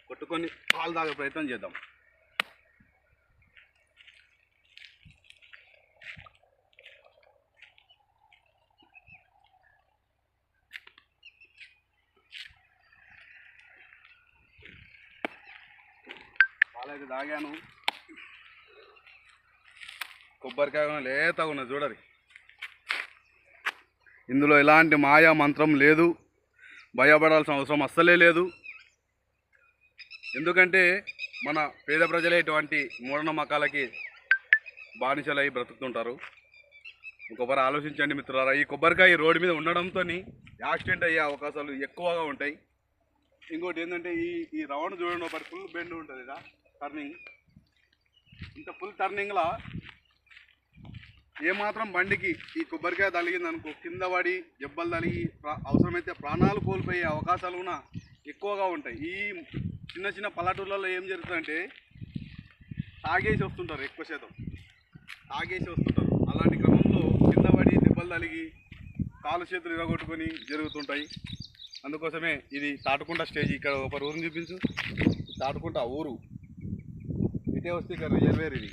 కొట్టుకొని పాలు తాగే ప్రయత్నం చేద్దాం. పాలైతే తాగాను. కొబ్బరికాయ లేతగా ఉన్నది చూడరి. ఇందులో ఎలాంటి మాయా మంత్రం లేదు, భయపడాల్సిన అవసరం అస్సలే లేదు. ఎందుకంటే మన పేద ప్రజలే ఇటువంటి మూఢనమ్మకాలకి బానిసలై బ్రతుకుతుంటారు. ఒకసారి ఆలోచించండి మిత్రులారా. ఈ కొబ్బరికాయ రోడ్డు మీద ఉండడంతో యాక్సిడెంట్ అయ్యే అవకాశాలు ఎక్కువగా ఉంటాయి. ఇంకోటి ఏంటంటే ఈ రౌండ్ చూడండి, ఒకటి ఫుల్ బెండ్ ఉంటుంది కదా, టర్నింగ్. ఇంత ఫుల్ టర్నింగ్లా ఏమాత్రం బండికి ఈ కొబ్బరికాయ తగిలింది అనుకో, కింద పడి దెబ్బలు తగిలి అవసరమైతే ప్రాణాలు కోల్పోయే అవకాశాలు కూడా ఎక్కువగా ఉంటాయి. ఈ చిన్న చిన్న పల్లెటూళ్ళలో ఏం జరుగుతుందంటే తాగేసి వస్తుంటారు, ఎక్కువ శాతం తాగేసి వస్తుంటారు. అలాంటి క్రమంలో కింద పడి దెబ్బలు తగిలి కాలు చేతులు ఇరగొట్టుకొని జరుగుతుంటాయి. అందుకోసమే ఇది తాటుకుంట స్టేజ్. ఇక్కడ ఒక ఊరిని చూపించు. తాటుకుంట ఊరు ఇటే వస్తే ఇక్కడ రియల్వేర్ ఇది.